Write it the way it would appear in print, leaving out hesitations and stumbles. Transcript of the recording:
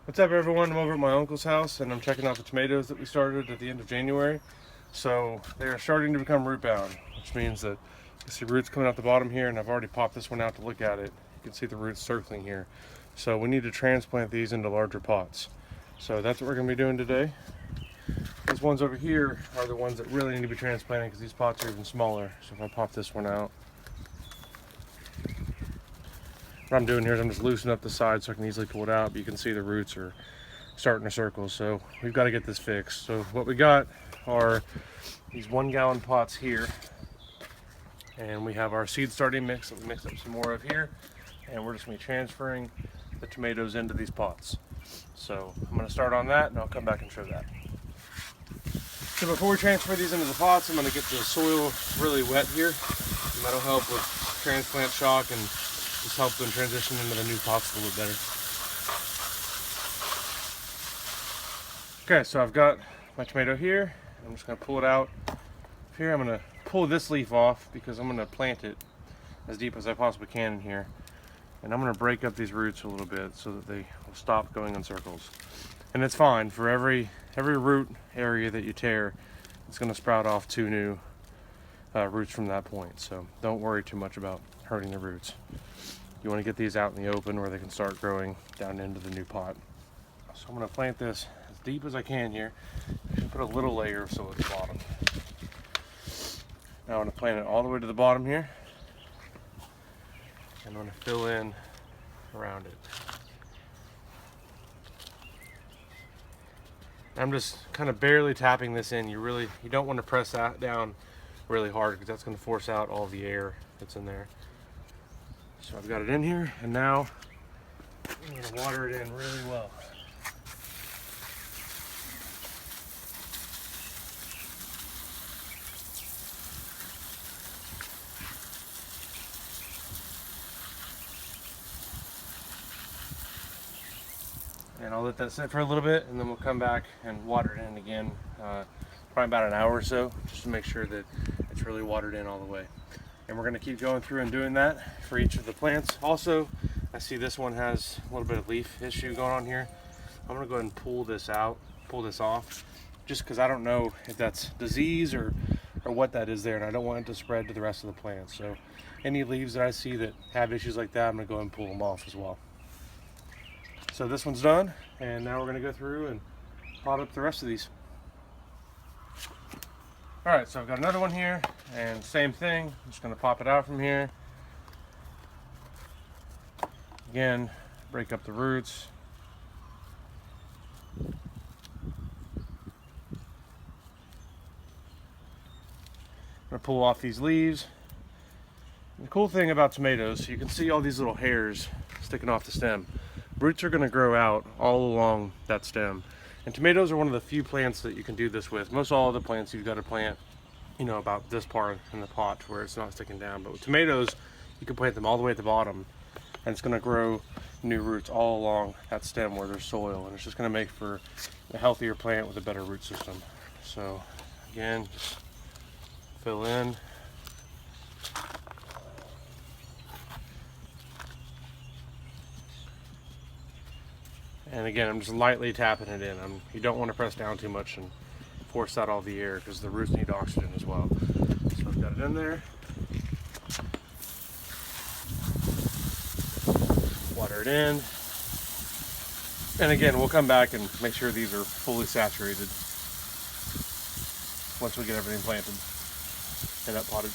What's up, everyone? I'm over at my uncle's house and I'm checking out the tomatoes that we started at the end of January. So they are starting to become root bound, which means that you see roots coming out the bottom here, and I've already popped this one out to look at it. You can see the roots circling here. So we need to transplant these into larger pots. So that's what we're going to be doing today. These ones over here are the ones that really need to be transplanted because these pots are even smaller. So if I pop this one out, what I'm doing here is I'm just loosening up the side so I can easily pull it out, but you can see the roots are starting to circle. So we've got to get this fixed. So what we got are these 1 gallon pots here, and we have our seed starting mix that we mixed up some more of here, and we're just going to be transferring the tomatoes into these pots. So I'm going to start on that and I'll come back and show that. So before we transfer these into the pots, I'm going to get the soil really wet here, and that'll help with transplant shock and just help them transition into the new pots a little better. Okay, so I've got my tomato here. I'm just going to pull it out. Here I'm going to pull this leaf off because I'm going to plant it as deep as I possibly can in here. And I'm going to break up these roots a little bit so that they will stop going in circles. And it's fine. For every root area that you tear, it's going to sprout off 2 new roots from that point. So don't worry too much about hurting the roots. You want to get these out in the open where they can start growing down into the new pot. So I'm going to plant this as deep as I can here. I should put a little layer of soil at the bottom. Now I'm going to plant it all the way to the bottom here. And I'm going to fill in around it. I'm just kind of barely tapping this in. You don't want to press that down really hard because that's going to force out all the air that's in there. So I've got it in here, and now I'm going to water it in really well. And I'll let that sit for a little bit, and then we'll come back and water it in again, probably about an hour or so, just to make sure that it's really watered in all the way. And we're going to keep going through and doing that for each of the plants. Also, I see this one has a little bit of leaf issue going on here. I'm going to go ahead and pull this off, just because I don't know if that's disease or what that is there, and I don't want it to spread to the rest of the plant. So any leaves that I see that have issues like that, I'm going to go ahead and pull them off as well. So this one's done, and now we're going to go through and pot up the rest of these. Alright, so I've got another one here, and same thing. I'm just going to pop it out from here. Again, break up the roots. I'm going to pull off these leaves. And the cool thing about tomatoes, you can see all these little hairs sticking off the stem. Roots are going to grow out all along that stem. And tomatoes are one of the few plants that you can do this with. Most all of the plants you've got to plant, about this part in the pot where it's not sticking down. But with tomatoes, you can plant them all the way at the bottom, and it's going to grow new roots all along that stem where there's soil. And it's just going to make for a healthier plant with a better root system. So again, just fill in. And again, I'm just lightly tapping it in. You don't want to press down too much and force out all the air because the roots need oxygen as well. So I've got it in there. Water it in. And again, we'll come back and make sure these are fully saturated once we get everything planted and up potted.